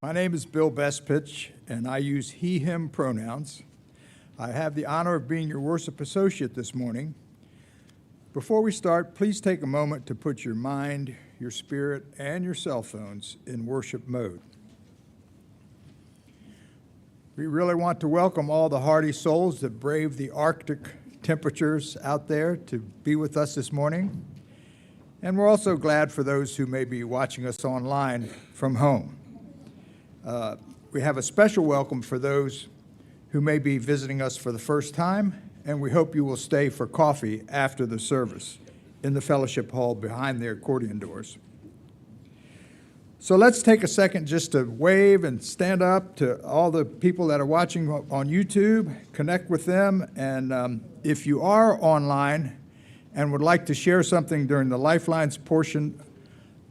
My name is Bill Bestpitch, and I use he, him pronouns. I have the honor of being your worship associate this morning. Before we start, please take a moment to put your mind, your spirit, and your cell phones in worship mode. We really want to welcome all the hardy souls that brave the Arctic temperatures out there to be with us this morning. And we're also glad for those who may be watching us online from home. We have a special welcome for those who may be visiting us for the first time, and we hope you will stay for coffee after the service in the fellowship hall behind the accordion doors. So let's take a second just to wave and stand up to all the people that are watching on YouTube, connect with them, and if you are online and would like to share something during the Lifelines portion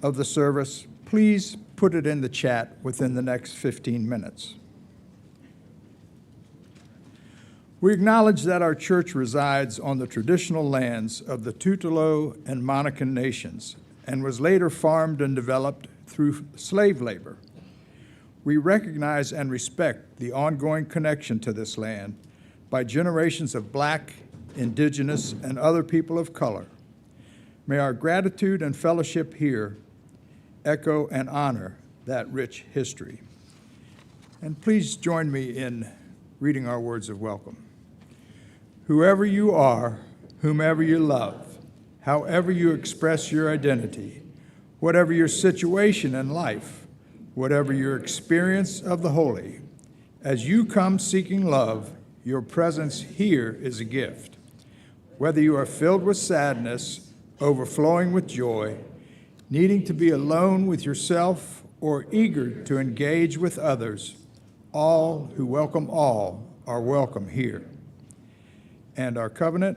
of the service, please put it in the chat within the next 15 minutes. We acknowledge that our church resides on the traditional lands of the Tutelo and Monacan nations and was later farmed and developed through slave labor. We recognize and respect the ongoing connection to this land by generations of Black, Indigenous, and other people of color. May our gratitude and fellowship here echo and honor that rich history. And please join me in reading our words of welcome. Whoever you are, whomever you love, however you express your identity, whatever your situation in life, whatever your experience of the holy, as you come seeking love, your presence here is a gift. Whether you are filled with sadness, overflowing with joy, needing to be alone with yourself, or eager to engage with others, all who welcome all are welcome here. And our covenant,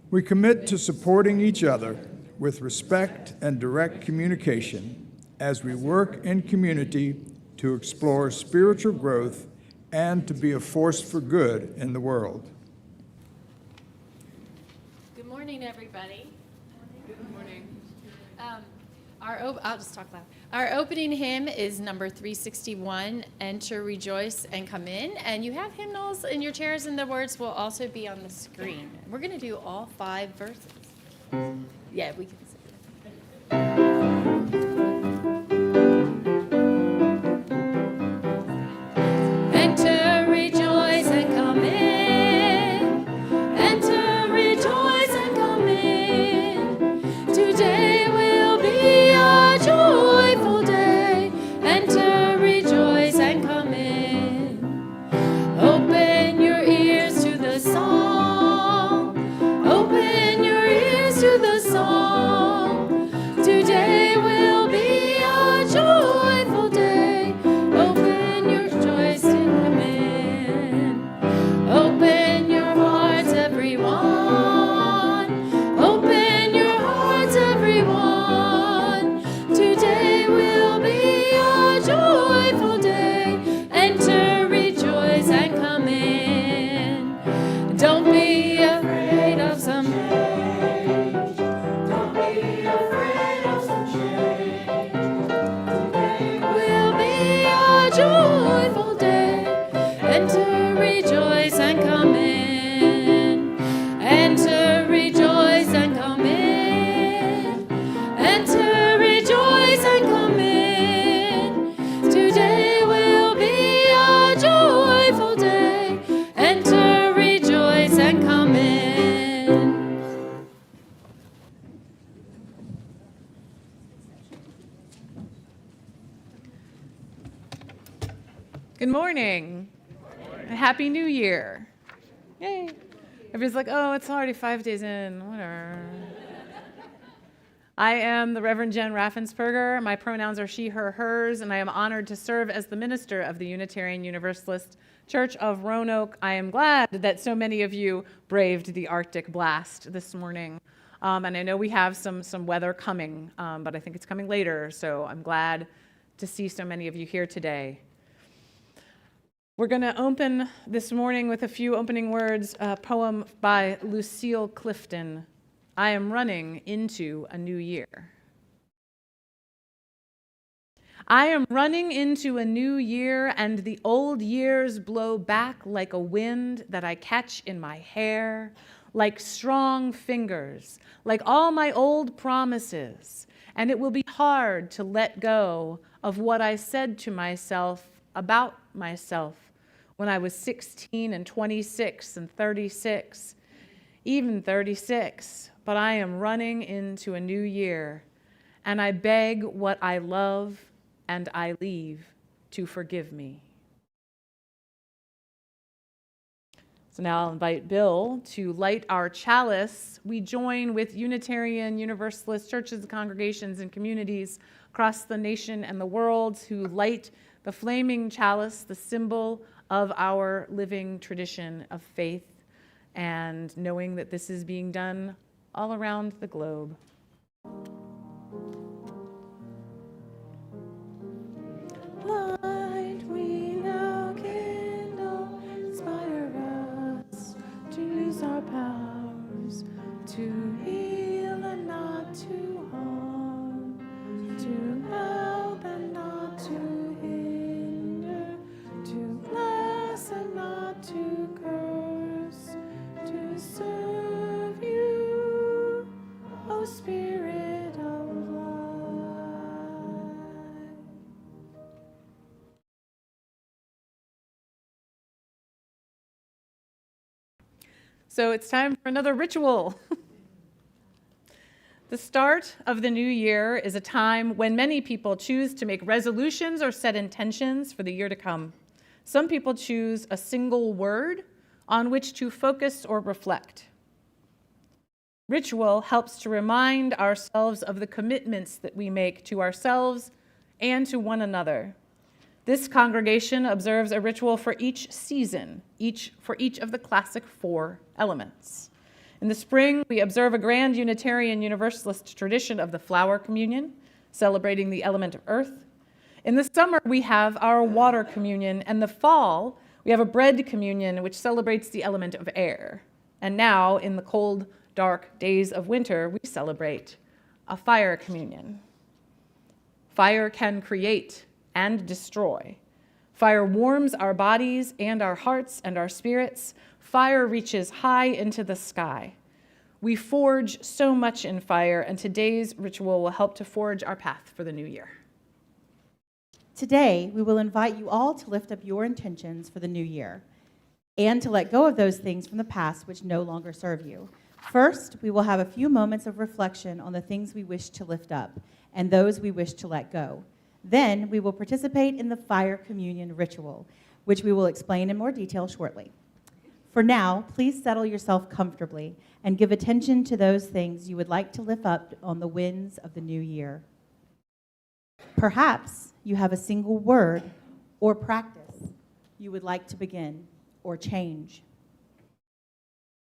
we commit to supporting each other with respect and direct communication as we work in community to explore spiritual growth and to be a force for good in the world. Good morning, everybody. Good morning. I'll just talk loud. Our opening hymn is number 361, Enter, Rejoice, and Come In. And you have hymnals in your chairs, and the words will also be on the screen. We're going to do all 5 verses. Yeah, we can say that. Enter, rejoice, and come in. Enter, rejoice, and come in. Today will be a joyful day. Enter, rejoice, and come in. Open your ears to the song. Open your ears to the song. Today will be a joyful day. Open your joys to come in. Open your hearts, everyone. Open your hearts, everyone. Today will be a joyful day. Enter, rejoice, and come in. Don't be afraid of some change. Don't be afraid of some change. Today will be a joyful day. Enter, rejoice, and come in. Enter, rejoice, and come in. Enter, rejoice, and come in. Today will be a joyful day. Enter, rejoice, and come in. Good morning. Happy New Year. Yay. Everybody's like, oh, it's already 5 days in, whatever. I am the Reverend Jen Raffensperger. My pronouns are she, her, hers, and I am honored to serve as the minister of the Unitarian Universalist Church of Roanoke. I am glad that so many of you braved the Arctic blast this morning. And I know we have some weather coming, but I think it's coming later, so I'm glad to see so many of you here today. We're going to open this morning with a few opening words, a poem by Lucille Clifton, I Am Running into a New Year. I am running into a new year, and the old years blow back like a wind that I catch in my hair, like strong fingers, like all my old promises. And it will be hard to let go of what I said to myself about myself when I was 16 and 26 and 36, even 36. But I am running into a new year, and I beg what I love and I leave to forgive me. So now I'll invite Bill to light our chalice. We join with Unitarian Universalist churches, congregations, and communities across the nation and the world who light the flaming chalice, the symbol of our living tradition of faith, and knowing that this is being done all around the globe. Light we now kindle, inspire us to use our powers to heal and not to harm, to help and not to hinder, to bless and not to curse, to serve you, O Spirit of light. So it's time for another ritual. The start of the new year is a time when many people choose to make resolutions or set intentions for the year to come. Some people choose a single word on which to focus or reflect. Ritual helps to remind ourselves of the commitments that we make to ourselves and to one another. This congregation observes a ritual for each season, for each of the classic 4 elements. In the spring, we observe a grand Unitarian Universalist tradition of the flower communion, celebrating the element of earth. In the summer, we have our water communion, and the fall, we have a bread communion, which celebrates the element of air. And now, in the cold, dark days of winter, we celebrate a fire communion. Fire can create and destroy. Fire warms our bodies and our hearts and our spirits. Fire reaches high into the sky. We forge so much in fire, and today's ritual will help to forge our path for the new year. Today, we will invite you all to lift up your intentions for the new year and to let go of those things from the past which no longer serve you. First, we will have a few moments of reflection on the things we wish to lift up and those we wish to let go. Then, we will participate in the fire communion ritual, which we will explain in more detail shortly. For now, please settle yourself comfortably and give attention to those things you would like to lift up on the winds of the new year. Perhaps you have a single word or practice you would like to begin or change.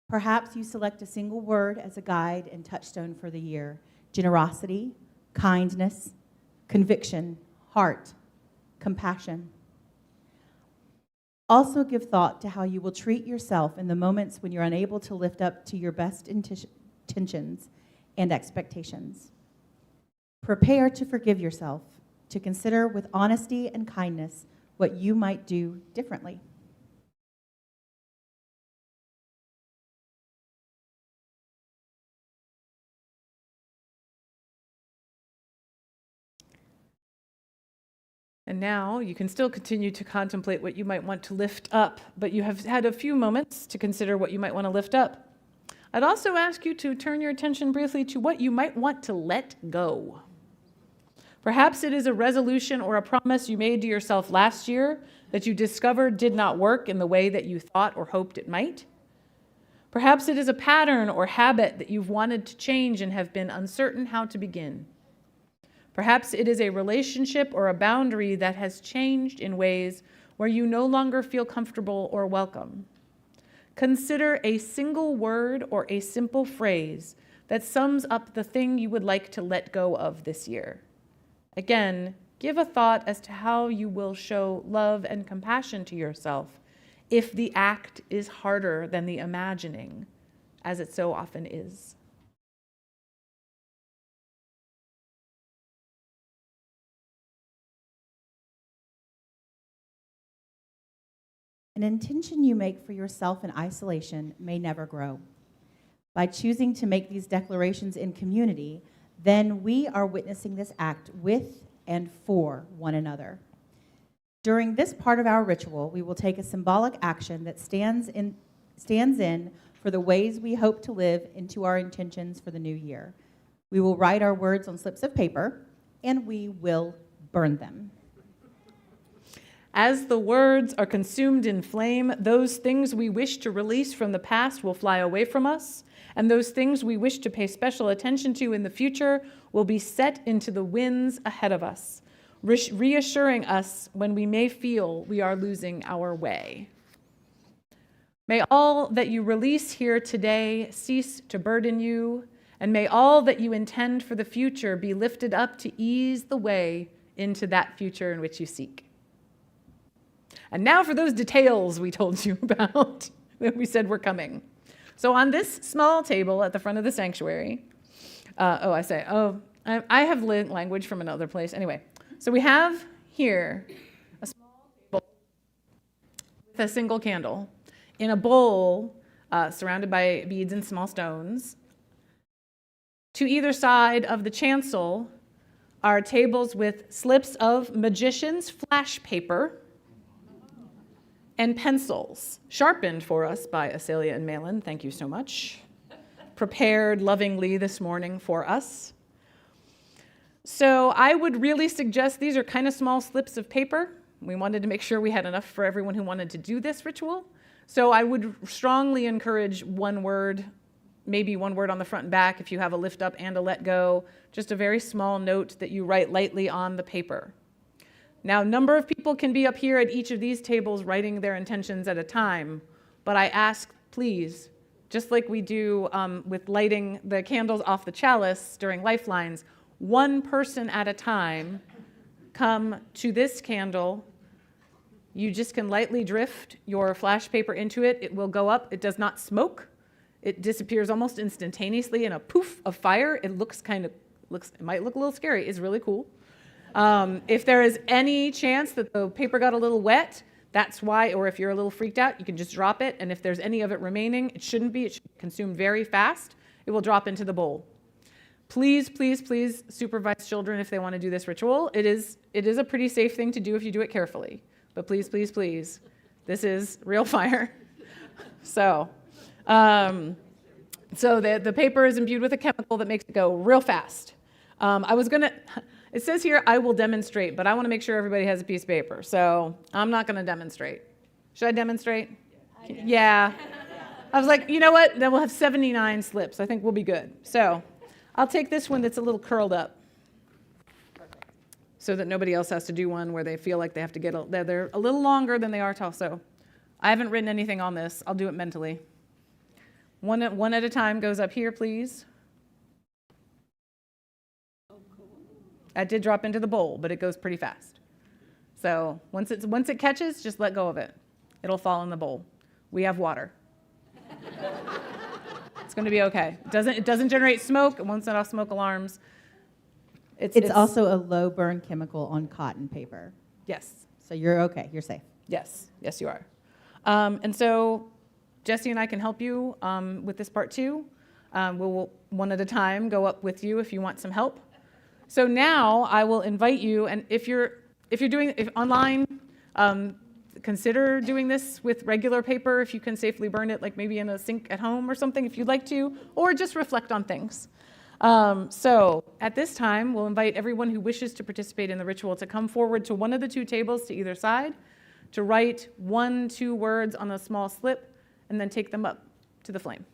Perhaps you select a single word as a guide and touchstone for the year: generosity, kindness, conviction, heart, compassion. Also give thought to how you will treat yourself in the moments when you're unable to lift up to your best intentions and expectations. Prepare to forgive yourself, to consider with honesty and kindness what you might do differently. And now you can still continue to contemplate what you might want to lift up, but you have had a few moments to consider what you might want to lift up. I'd also ask you to turn your attention briefly to what you might want to let go. Perhaps it is a resolution or a promise you made to yourself last year that you discovered did not work in the way that you thought or hoped it might. Perhaps it is a pattern or habit that you've wanted to change and have been uncertain how to begin. Perhaps it is a relationship or a boundary that has changed in ways where you no longer feel comfortable or welcome. Consider a single word or a simple phrase that sums up the thing you would like to let go of this year. Again, give a thought as to how you will show love and compassion to yourself if the act is harder than the imagining, as it so often is. An intention you make for yourself in isolation may never grow. By choosing to make these declarations in community, then we are witnessing this act with and for one another. During this part of our ritual, we will take a symbolic action that stands in for the ways we hope to live into our intentions for the new year. We will write our words on slips of paper, and we will burn them. As the words are consumed in flame, those things we wish to release from the past will fly away from us, and those things we wish to pay special attention to in the future will be set into the winds ahead of us, reassuring us when we may feel we are losing our way. May all that you release here today cease to burden you, and may all that you intend for the future be lifted up to ease the way into that future in which you seek. And now for those details we told you about that we said were coming. So on this small table at the front of the sanctuary, I have language from another place. Anyway, so we have here a small table with a single candle in a bowl surrounded by beads and small stones. To either side of the chancel are tables with slips of magician's flash paper and pencils, sharpened for us by Acelia and Malin. Thank you so much. Prepared lovingly this morning for us. So I would really suggest these are kind of small slips of paper. We wanted to make sure we had enough for everyone who wanted to do this ritual. So I would strongly encourage one word, maybe one word on the front and back if you have a lift up and a let go, just a very small note that you write lightly on the paper. Now, a number of people can be up here at each of these tables writing their intentions at a time, but I ask, please, just like we do with lighting the candles off the chalice during lifelines, one person at a time come to this candle. You just can lightly drift your flash paper into it. It will go up. It does not smoke. It disappears almost instantaneously in a poof of fire. It might look a little scary. It's really cool. If there is any chance that the paper got a little wet, that's why, or if you're a little freaked out, you can just drop it. And if there's any of it remaining, it should be consumed very fast. It will drop into the bowl. Please, please, please supervise children if they want to do this ritual. It is a pretty safe thing to do if you do it carefully. But please, please, please, this is real fire. So the paper is imbued with a chemical that makes it go real fast. It says here, I will demonstrate, but I want to make sure everybody has a piece of paper. So I'm not going to demonstrate. Should I demonstrate? Yeah. I was like, you know what? Then we'll have 79 slips. I think we'll be good. So I'll take this one that's a little curled up so that nobody else has to do one where they feel like they have to they're a little longer than they are tall. So I haven't written anything on this. I'll do it mentally. One at a time goes up here, please. That did drop into the bowl, but it goes pretty fast. So once it catches, just let go of it. It'll fall in the bowl. We have water. It's going to be okay. It doesn't generate smoke. It won't set off smoke alarms. It's also a low burn chemical on cotton paper. Yes. So you're okay. You're safe. Yes, you are. And so Jesse and I can help you with this part too. We'll one at a time go up with you if you want some help. So now I will invite you, and if you're doing online, consider doing this with regular paper if you can safely burn it, like maybe in a sink at home or something if you'd like to, or just reflect on things. So at this time, we'll invite everyone who wishes to participate in the ritual to come forward to one of the two tables to either side, to write 1-2 words on a small slip, and then take them up to the flame.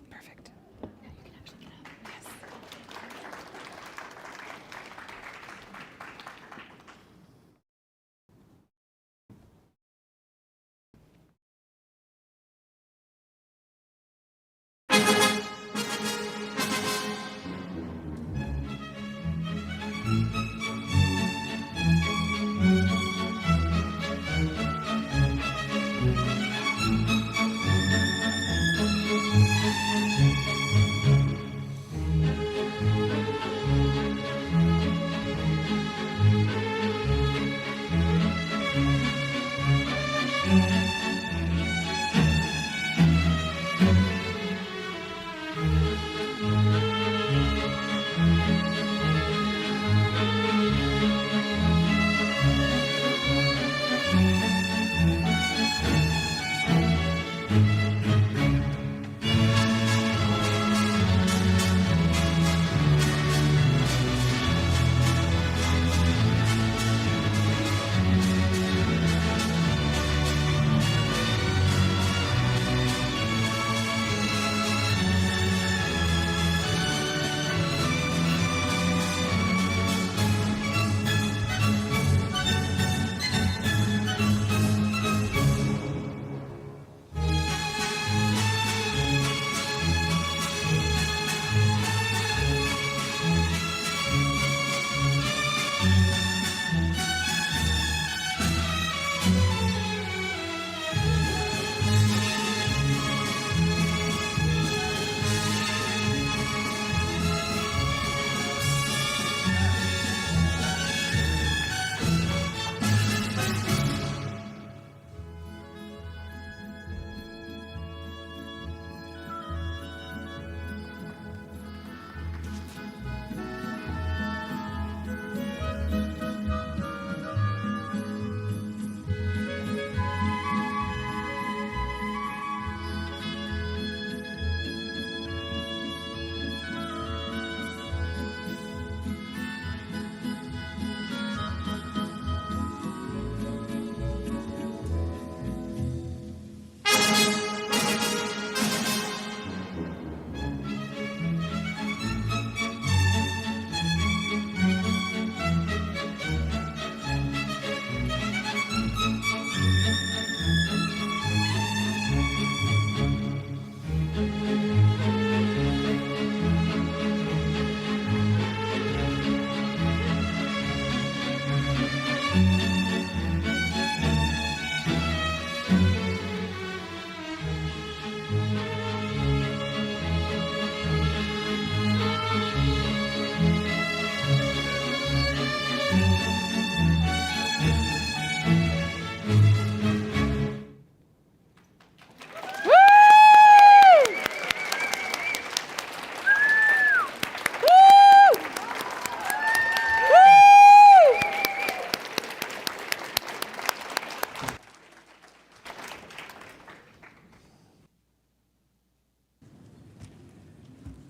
Perfect.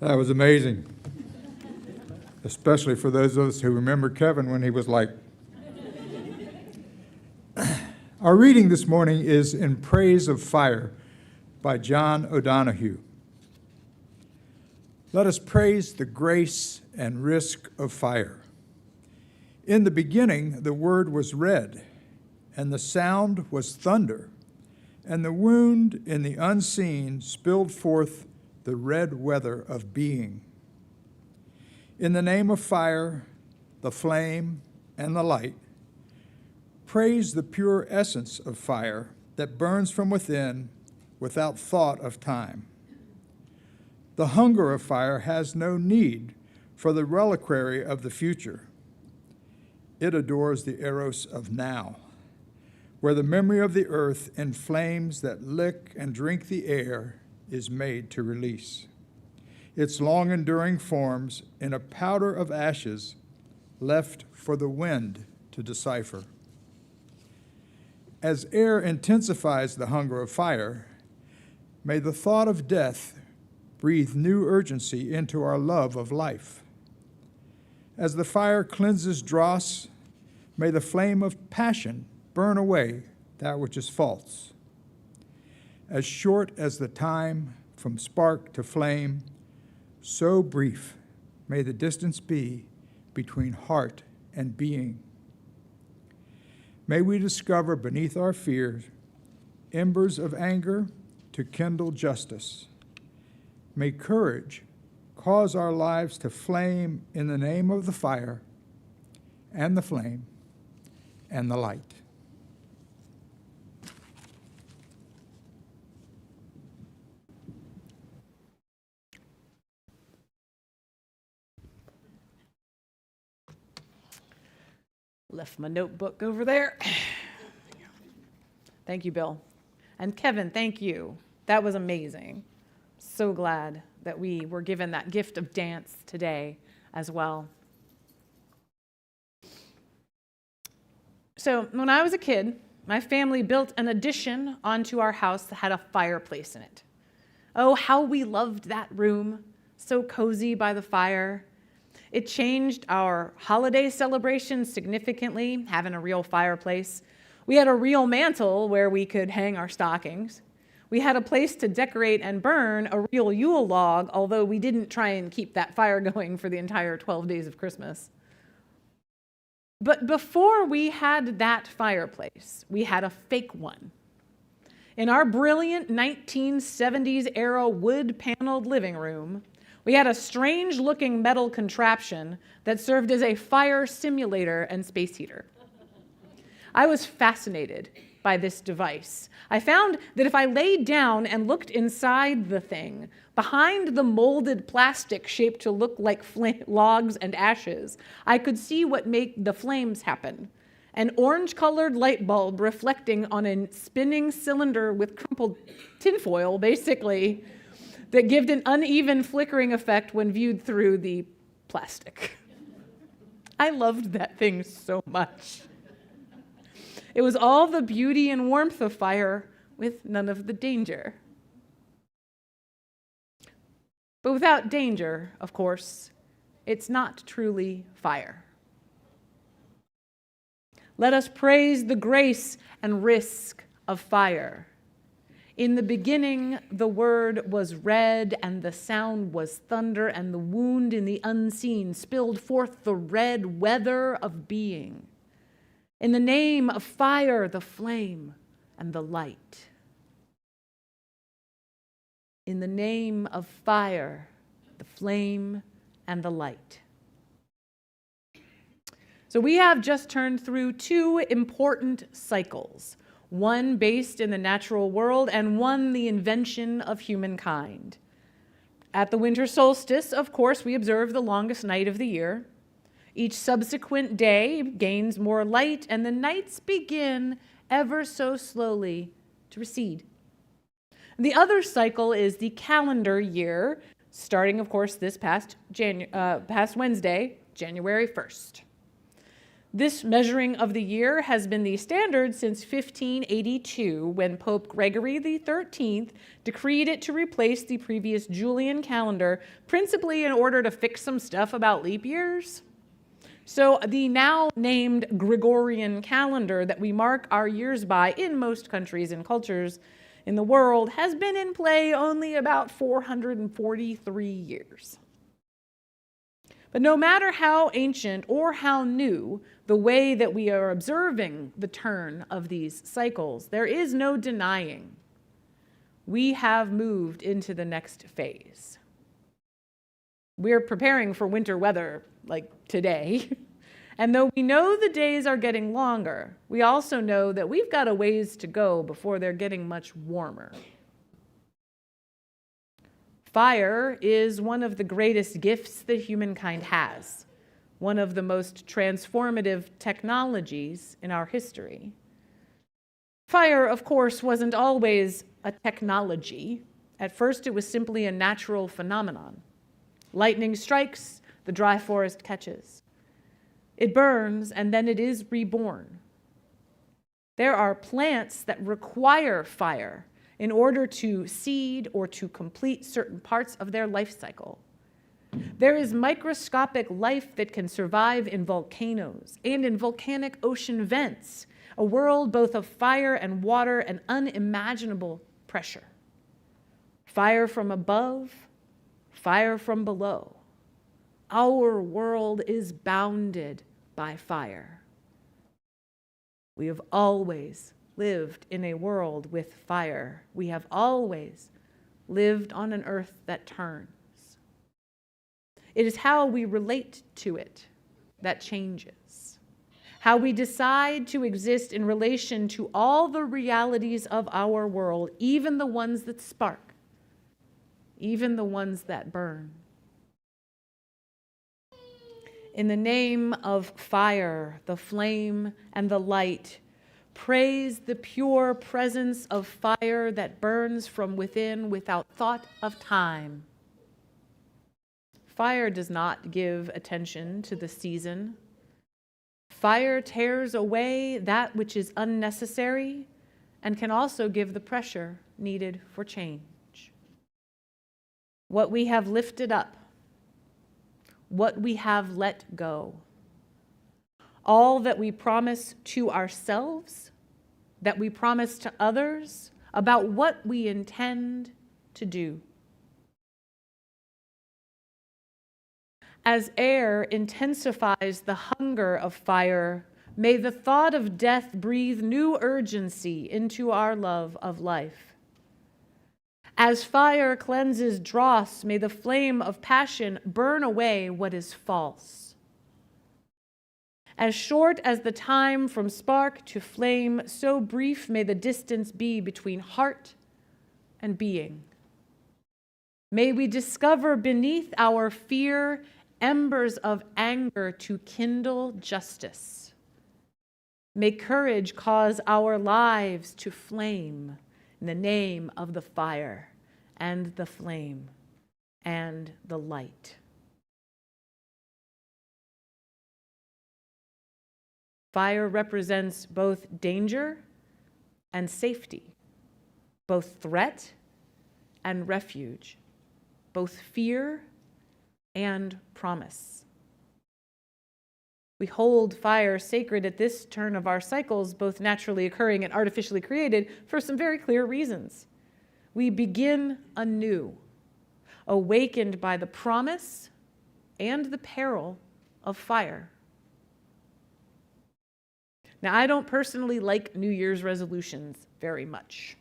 That was amazing, especially for those of us who remember Kevin when he was like. Our reading this morning is In Praise of Fire by John O'Donohue. Let us praise the grace and risk of fire. In the beginning, the Word was red, and the sound was thunder, and the wound in the unseen spilled forth the red weather of being. In the name of fire, the flame, and the light, praise the pure essence of fire that burns from within without thought of time. The hunger of fire has no need for the reliquary of the future. It adores the eros of now. where the memory of the earth in flames that lick and drink the air is made to release. Its long-enduring forms in a powder of ashes left for the wind to decipher. As air intensifies the hunger of fire, may the thought of death breathe new urgency into our love of life. As the fire cleanses dross, may the flame of passion burn away that which is false. As short as the time from spark to flame, so brief may the distance be between heart and being. May we discover beneath our fears embers of anger to kindle justice. May courage cause our lives to flame in the name of the fire and the flame and the light. Left my notebook over there. Thank you, Bill. And Kevin, thank you. That was amazing. So glad that we were given that gift of dance today as well. So when I was a kid, my family built an addition onto our house that had a fireplace in it. Oh, how we loved that room, so cozy by the fire. It changed our holiday celebrations significantly, having a real fireplace. We had a real mantle where we could hang our stockings. We had a place to decorate and burn a real Yule log, although we didn't try and keep that fire going for the entire 12 days of Christmas. But before we had that fireplace, we had a fake one. In our brilliant 1970s era wood-paneled living room, we had a strange-looking metal contraption that served as a fire simulator and space heater. I was fascinated by this device. I found that if I laid down and looked inside the thing, behind the molded plastic shaped to look like logs and ashes, I could see what made the flames happen. An orange-colored light bulb reflecting on a spinning cylinder with crumpled tinfoil, basically, that gave an uneven flickering effect when viewed through the plastic. I loved that thing so much. It was all the beauty and warmth of fire with none of the danger. But without danger, of course, it's not truly fire. Let us praise the grace and risk of fire. In the beginning, the word was red, and the sound was thunder, and the wound in the unseen spilled forth the red weather of being. In the name of fire, the flame, and the light. In the name of fire, the flame, and the light. So we have just turned through two important cycles. One based in the natural world, and one the invention of humankind. At the winter solstice, of course, we observe the longest night of the year. Each subsequent day gains more light, and the nights begin ever so slowly to recede. The other cycle is the calendar year, starting, of course, this past Wednesday, January 1st. This measuring of the year has been the standard since 1582, when Pope Gregory XIII decreed it to replace the previous Julian calendar, principally in order to fix some stuff about leap years. So the now named Gregorian calendar that we mark our years by in most countries and cultures in the world has been in play only about 443 years. But no matter how ancient or how new the way that we are observing the turn of these cycles, there is no denying we have moved into the next phase. We're preparing for winter weather like today. And though we know the days are getting longer, we also know that we've got a ways to go before they're getting much warmer. Fire is one of the greatest gifts that humankind has, one of the most transformative technologies in our history. Fire, of course, wasn't always a technology. At first, it was simply a natural phenomenon. Lightning strikes, the dry forest catches. It burns, and then it is reborn. There are plants that require fire in order to seed or to complete certain parts of their life cycle. There is microscopic life that can survive in volcanoes and in volcanic ocean vents, a world both of fire and water and unimaginable pressure. Fire from above, fire from below. Our world is bounded by fire. We have always lived in a world with fire. We have always lived on an earth that turns. It is how we relate to it that changes. How we decide to exist in relation to all the realities of our world, even the ones that spark, even the ones that burn. In the name of fire, the flame, and the light, praise the pure presence of fire that burns from within without thought of time. Fire does not give attention to the season. Fire tears away that which is unnecessary and can also give the pressure needed for change. What we have lifted up, what we have let go, all that we promise to ourselves, that we promise to others about what we intend to do. As air intensifies the hunger of fire, may the thought of death breathe new urgency into our love of life. As fire cleanses dross, may the flame of passion burn away what is false. As short as the time from spark to flame, so brief may the distance be between heart and being. May we discover beneath our fear embers of anger to kindle justice. May courage cause our lives to flame in the name of the fire and the flame and the light. Fire represents both danger and safety, both threat and refuge, both fear and promise. We hold fire sacred at this turn of our cycles, both naturally occurring and artificially created, for some very clear reasons. We begin anew, awakened by the promise and the peril of fire. Now, I don't personally like New Year's resolutions very much.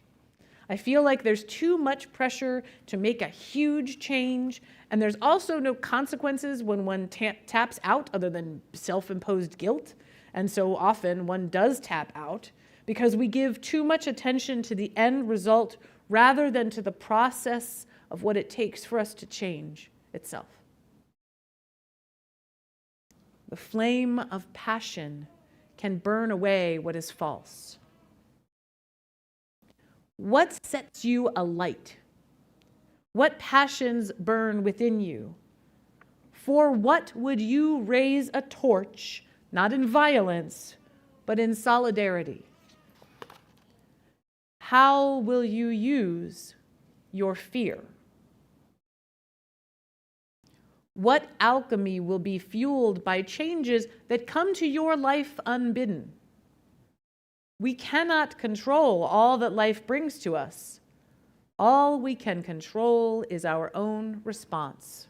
I feel like there's too much pressure to make a huge change, and there's also no consequences when one taps out other than self-imposed guilt. And so often one does tap out because we give too much attention to the end result rather than to the process of what it takes for us to change itself. The flame of passion can burn away what is false. What sets you alight? What passions burn within you? For what would you raise a torch, not in violence, but in solidarity? How will you use your fear? What alchemy will be fueled by changes that come to your life unbidden? We cannot control all that life brings to us. All we can control is our own response.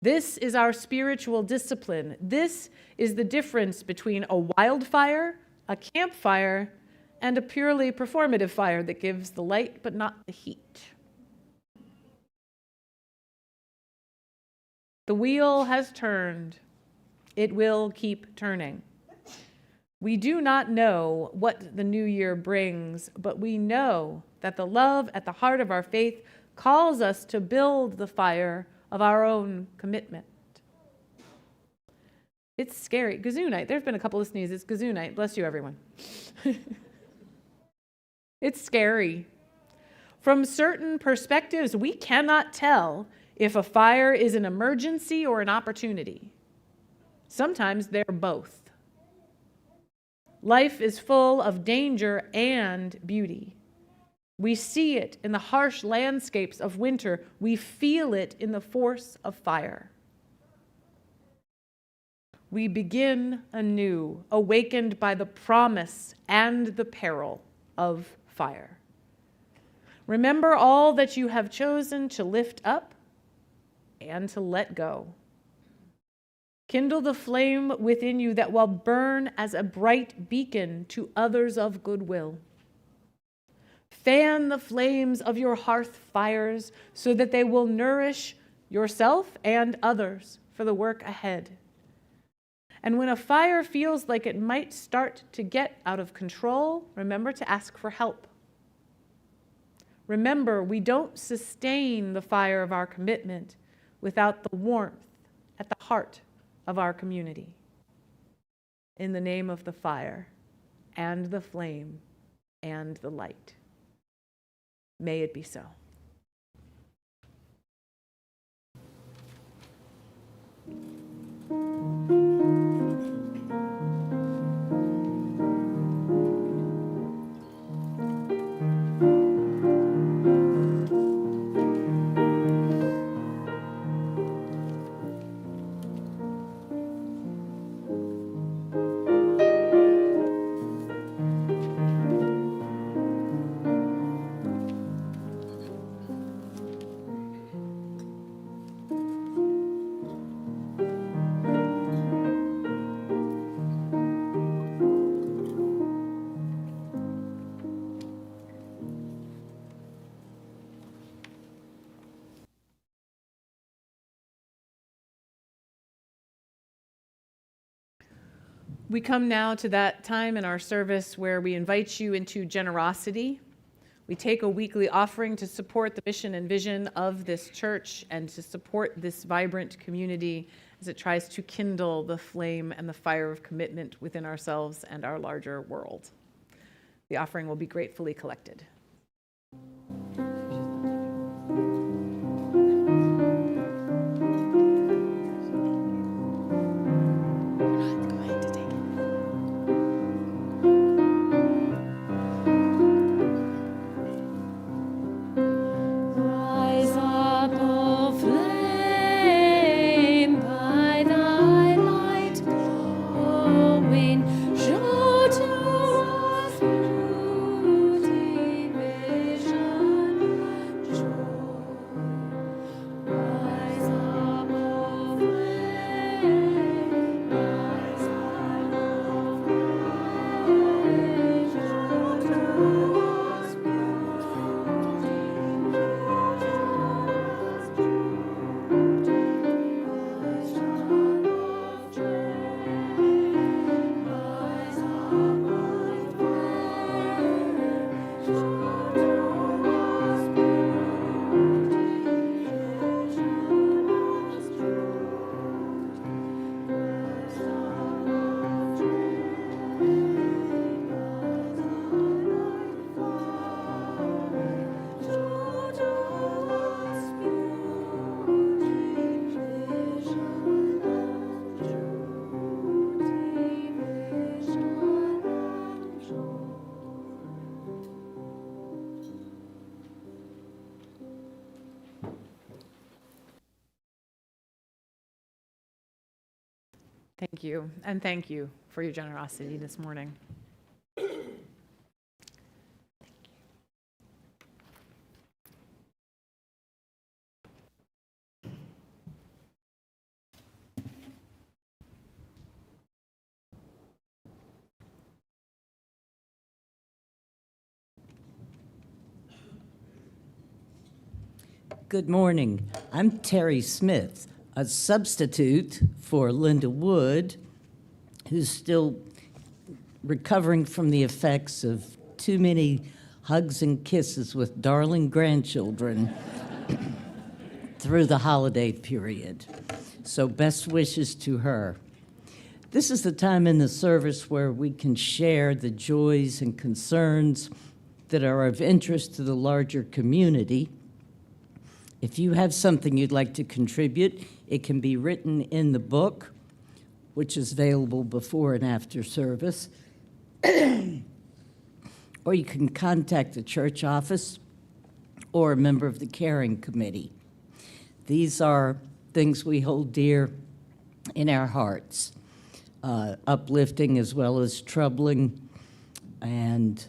This is our spiritual discipline. This is the difference between a wildfire, a campfire, and a purely performative fire that gives the light but not the heat. The wheel has turned. It will keep turning. We do not know what the new year brings, but we know that the love at the heart of our faith calls us to build the fire of our own commitment. It's scary. Gazoo night. There's been a couple of sneezes. Gazoo night. Bless you, everyone. It's scary. From certain perspectives, we cannot tell if a fire is an emergency or an opportunity. Sometimes they're both. Life is full of danger and beauty. We see it in the harsh landscapes of winter. We feel it in the force of fire. We begin anew, awakened by the promise and the peril of fire. Remember all that you have chosen to lift up and to let go. Kindle the flame within you that will burn as a bright beacon to others of goodwill. Fan the flames of your hearth fires so that they will nourish yourself and others for the work ahead. And when a fire feels like it might start to get out of control, remember to ask for help. Remember, we don't sustain the fire of our commitment without the warmth at the heart of our community. In the name of the fire and the flame and the light. May it be so. We come now to that time in our service where we invite you into generosity. We take a weekly offering to support the mission and vision of this church and to support this vibrant community as it tries to kindle the flame and the fire of commitment within ourselves and our larger world. The offering will be gratefully collected. Thank you, and thank you for your generosity this morning. Good morning. I'm Terry Smith, a substitute for Linda Wood, who's still recovering from the effects of too many hugs and kisses with darling grandchildren through the holiday period. So best wishes to her. This is the time in the service where we can share the joys and concerns that are of interest to the larger community. If you have something you'd like to contribute, it can be written in the book, which is available before and after service, or you can contact the church office or a member of the caring committee. These are things we hold dear in our hearts, uplifting as well as troubling, and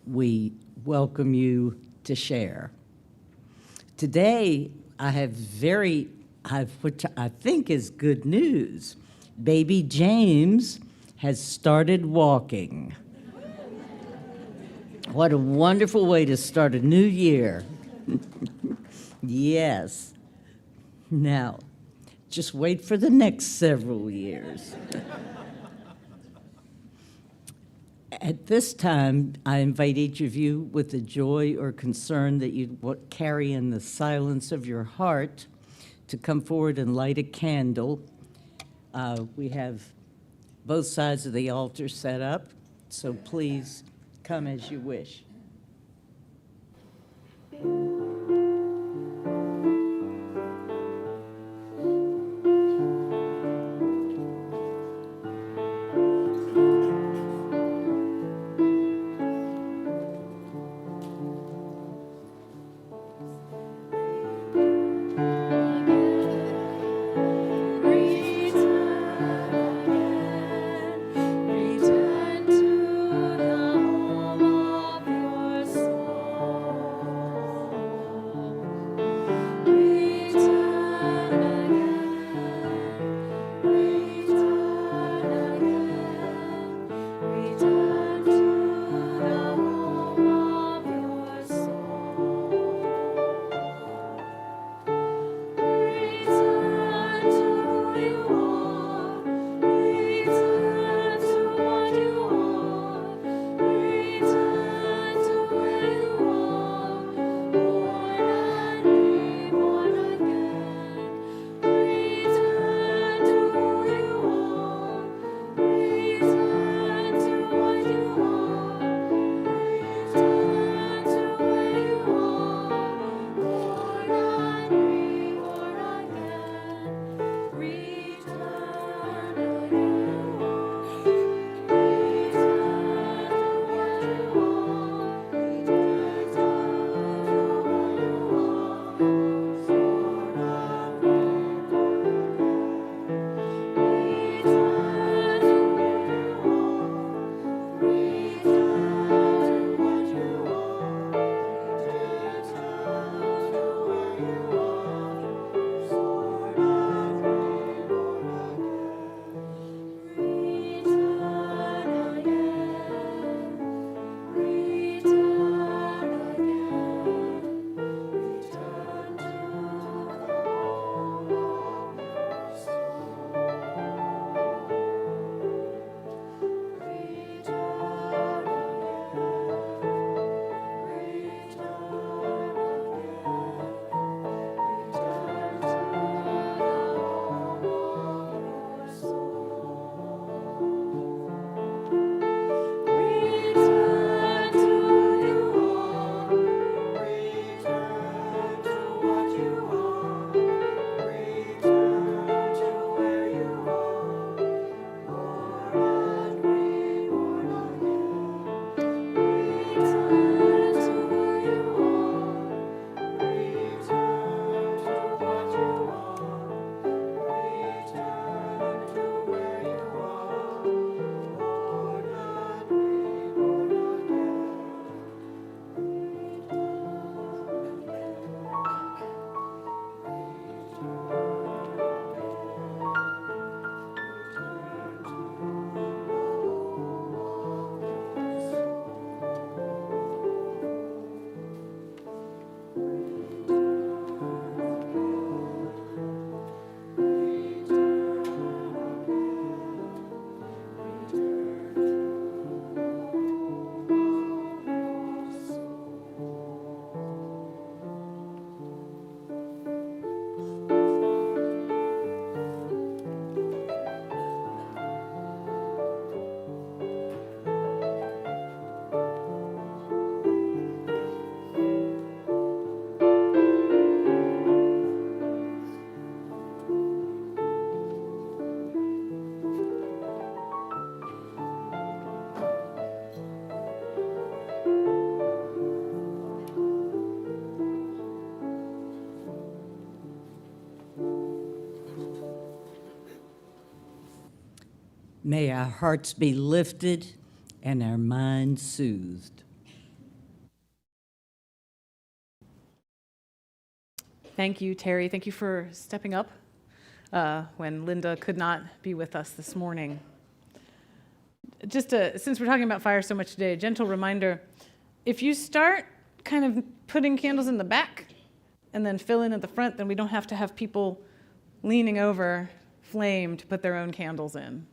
we welcome you to share. Today, I have which I think is good news. Baby James has started walking. What a wonderful way to start a new year. Yes. Now, just wait for the next several years. At this time, I invite each of you with the joy or concern that you carry in the silence of your heart to come forward and light a candle. We have both sides of the altar set up, so please come as you wish. Return to the home of your soul. May our hearts be lifted and our minds soothed. Thank you, Terry. Thank you for stepping up when Linda could not be with us this morning. Since we're talking about fire so much today, a gentle reminder, if you start kind of putting candles in the back and then fill in at the front, then we don't have to have people leaning over flame to put their own candles in.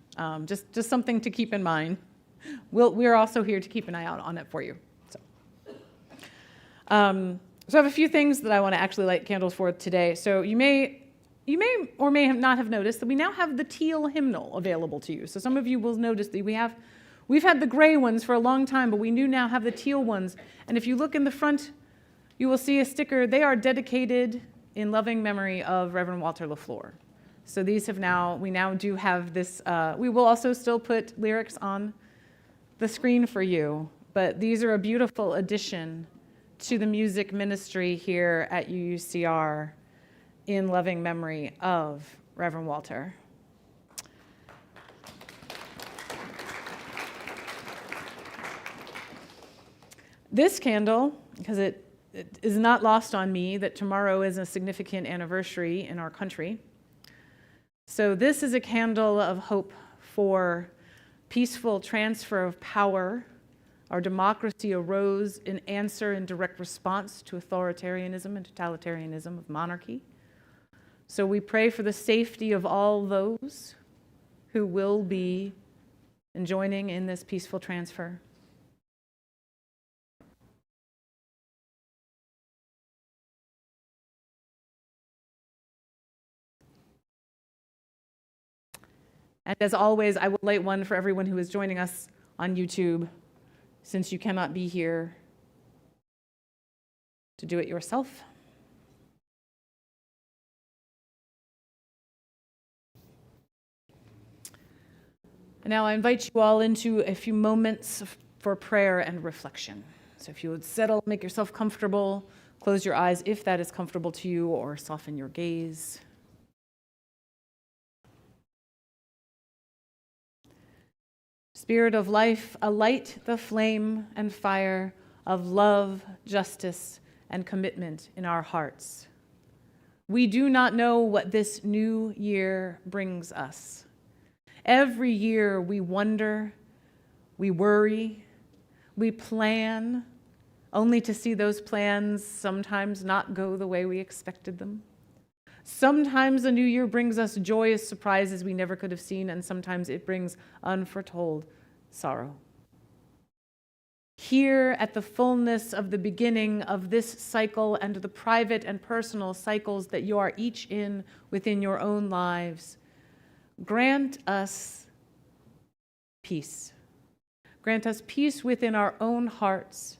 Just something to keep in mind. We're also here to keep an eye out on it for you. So I have a few things that I want to actually light candles for today. So you may or may not have noticed that we now have the teal hymnal available to you. So some of you will notice that we've had the gray ones for a long time, but we do now have the teal ones. And if you look in the front, you will see a sticker. They are dedicated in loving memory of Reverend Walter LaFleur. So we now do have this. We will also still put lyrics on the screen for you, but these are a beautiful addition to the music ministry here at UUCR in loving memory of Reverend Walter. This candle, because it is not lost on me that tomorrow is a significant anniversary in our country. So this is a candle of hope for peaceful transfer of power. Our democracy arose in answer and direct response to authoritarianism and totalitarianism of monarchy. So we pray for the safety of all those who will be joining in this peaceful transfer. And as always, I will light one for everyone who is joining us on YouTube, since you cannot be here to do it yourself. And now I invite you all into a few moments for prayer and reflection. So if you would settle, make yourself comfortable, close your eyes if that is comfortable to you, or soften your gaze. Spirit of life, alight the flame and fire of love, justice, and commitment in our hearts. We do not know what this new year brings us. Every year we wonder, we worry, we plan, only to see those plans sometimes not go the way we expected them. Sometimes the new year brings us joyous surprises we never could have seen, and sometimes it brings unforetold sorrow. Here at the fullness of the beginning of this cycle and the private and personal cycles that you are each in within your own lives, grant us peace. Grant us peace within our own hearts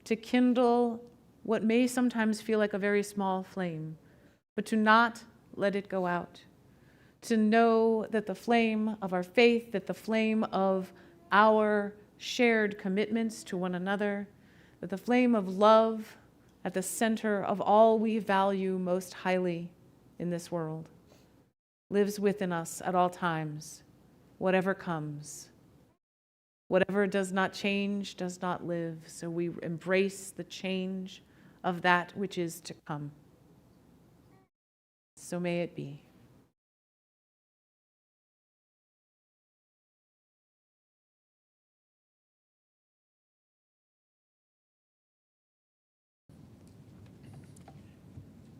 to kindle what may sometimes feel like a very small flame, but to not let it go out. To know that the flame of our faith, that the flame of our shared commitments to one another, that the flame of love at the center of all we value most highly in this world lives within us at all times, whatever comes. Whatever does not change does not live, so we embrace the change of that which is to come. So may it be.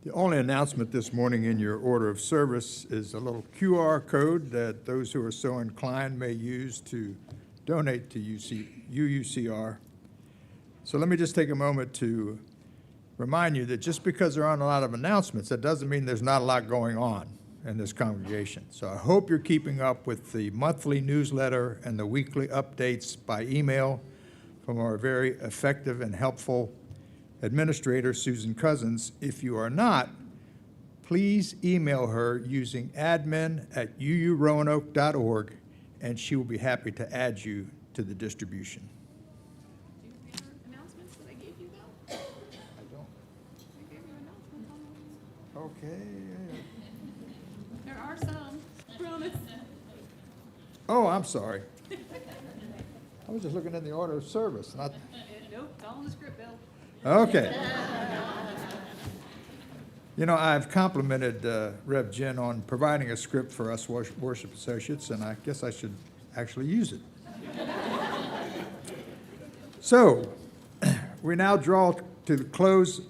The only announcement this morning in your order of service is a little QR code that those who are so inclined may use to donate to UUCR. So let me just take a moment to remind you that just because there aren't a lot of announcements, that doesn't mean there's not a lot going on in this congregation. So I hope you're keeping up with the monthly newsletter and the weekly updates by email from our very effective and helpful Administrator Susan Cousins. If you are not, please email her using admin@uuroanoke.org, and she will be happy to add you to the distribution. Do you have the announcements that I gave you, though? I don't. I gave you announcements on Okay. There are some. Promise. Oh, I'm sorry. I was just looking in the order of service, not. Nope, it's all in the script, Bill. Okay. You know, I've complimented Rev Jen on providing a script for us worship associates, and I guess I should actually use it. So, we now draw to the close,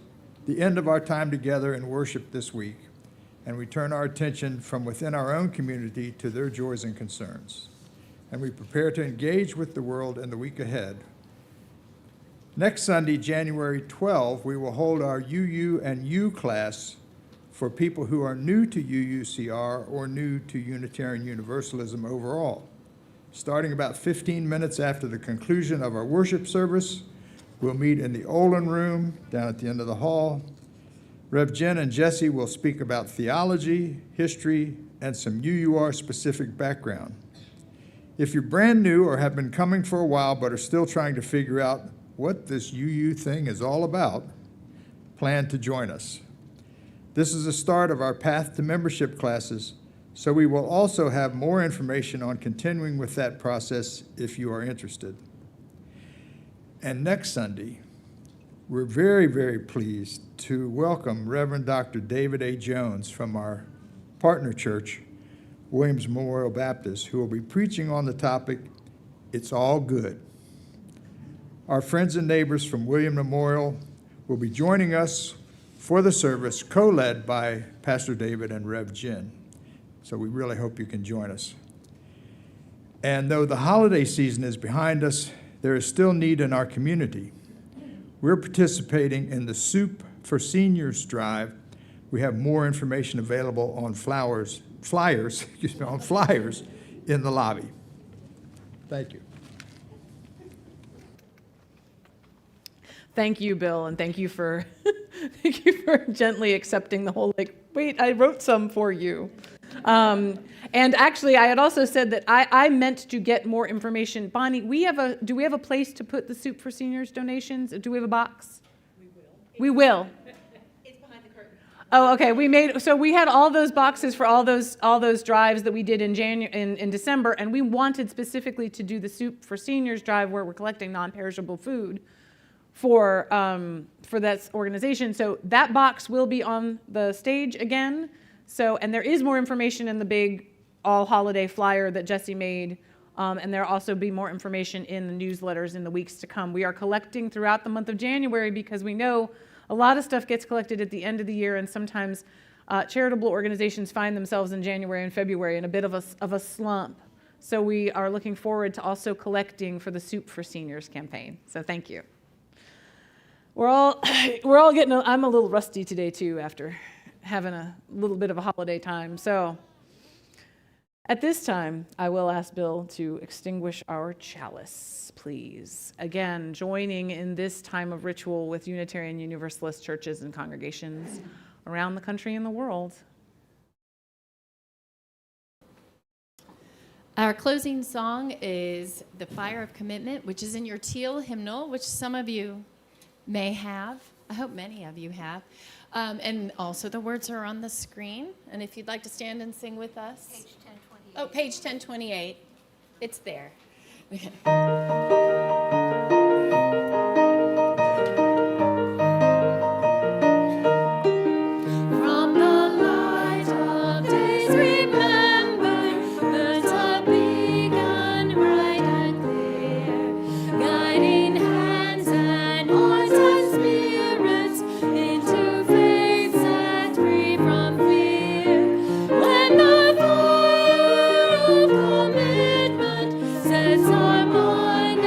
the end of our time together in worship this week, and we turn our attention from within our own community to their joys and concerns. And we prepare to engage with the world in the week ahead. Next Sunday, January 12, we will hold our UU and U class for people who are new to UUCR or new to Unitarian Universalism overall. Starting about 15 minutes after the conclusion of our worship service, we'll meet in the Olin Room down at the end of the hall. Rev Jen and Jesse will speak about theology, history, and some UUR-specific background. If you're brand new or have been coming for a while but are still trying to figure out what this UU thing is all about, plan to join us. This is the start of our Path to Membership classes, so we will also have more information on continuing with that process if you are interested. And next Sunday, we're very, very pleased to welcome Reverend Dr. David A. Jones from our partner church, Williams Memorial Baptist, who will be preaching on the topic, It's All Good. Our friends and neighbors from William Memorial will be joining us for the service, co-led by Pastor David and Rev Jen. So we really hope you can join us. And though the holiday season is behind us, there is still need in our community. We're participating in the Soup for Seniors drive. We have more information available on flyers in the lobby. Thank you. Thank you, Bill, and thank you for thank you for gently accepting the whole, like, wait, I wrote some for you. And actually, I had also said that I meant to get more information. Bonnie, do we have a place to put the Soup for Seniors donations? Do we have a box? We will. It's behind the curtain. Oh, okay. We had all those boxes for all those drives that we did in December, and we wanted specifically to do the Soup for Seniors drive where we're collecting non-perishable food for that organization. So that box will be on the stage again. So, and there is more information in the big all-holiday flyer that Jesse made, and there'll also be more information in the newsletters in the weeks to come. We are collecting throughout the month of January because we know a lot of stuff gets collected at the end of the year, and sometimes charitable organizations find themselves in January and February in a bit of a slump. So we are looking forward to also collecting for the Soup for Seniors campaign. So thank you. We're all getting, I'm a little rusty today too after having a little bit of a holiday time. So at this time, I will ask Bill to extinguish our chalice, please. Again, joining in this time of ritual with Unitarian Universalist churches and congregations around the country and the world. Our closing song is The Fire of Commitment, which is in your teal hymnal, which some of you may have. I hope many of you have. And also the words are on the screen. And if you'd like to stand and sing with us. Page 1028. Oh, page 1028. It's there. From the light of days, remember the time begun bright and clear, guiding hands and hearts and spirits into faith set free from fear. When the fire of commitment sets our mind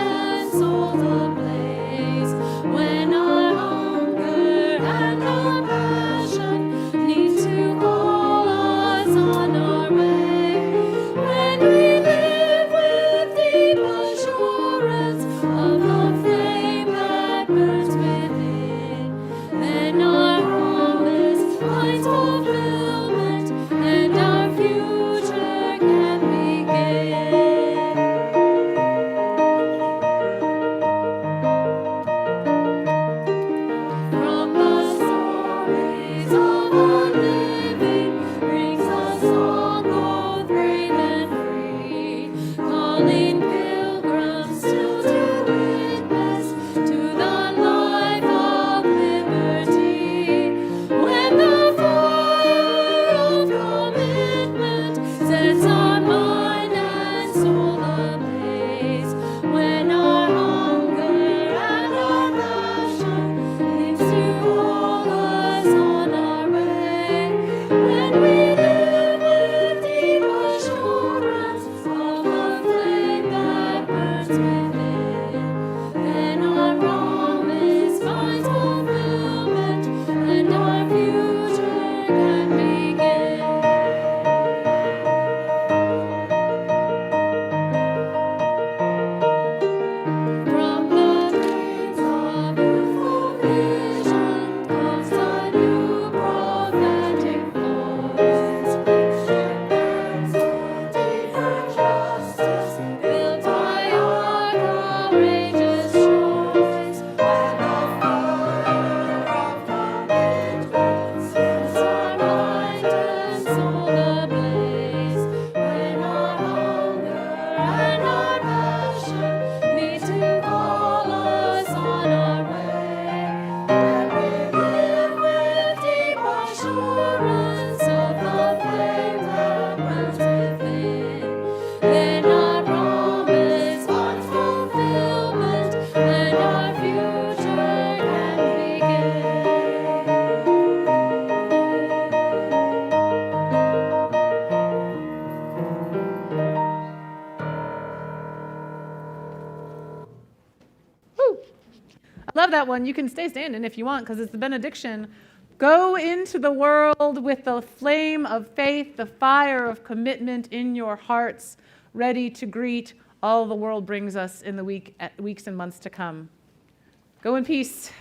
Love that one. You can stay standing if you want because it's the benediction. Go into the world with the flame of faith, the fire of commitment in your hearts, ready to greet all the world brings us in the weeks and months to come. Go in peace.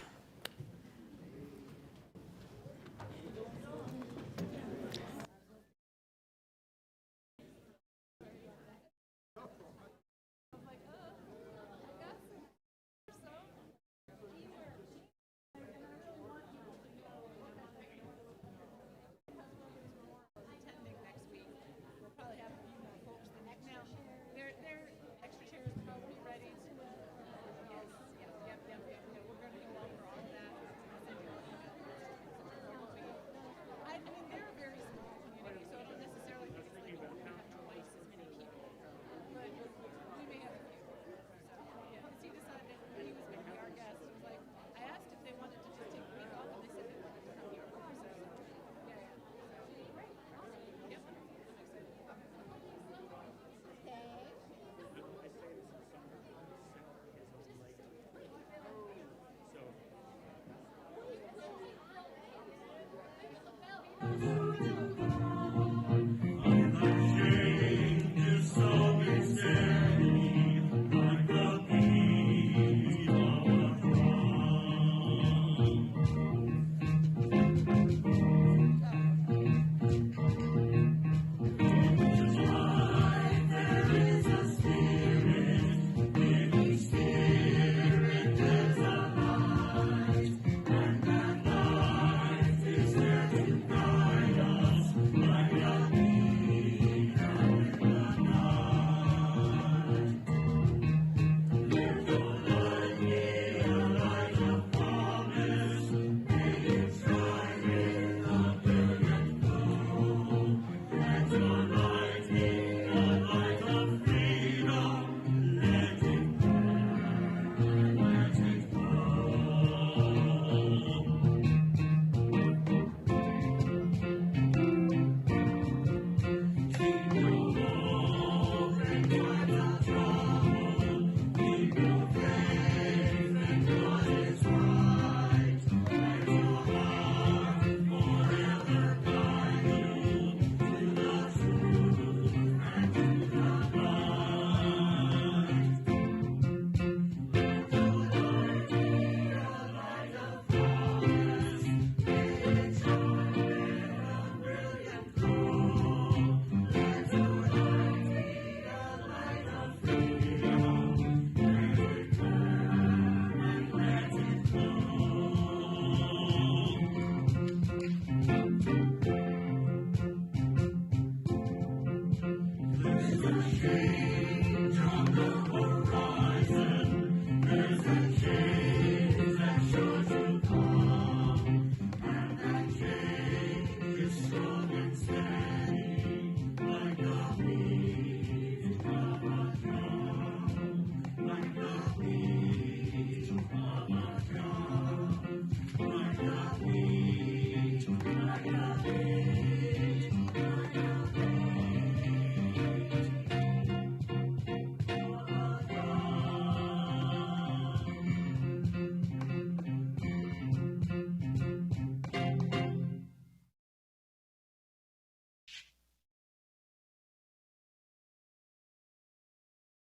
Shame.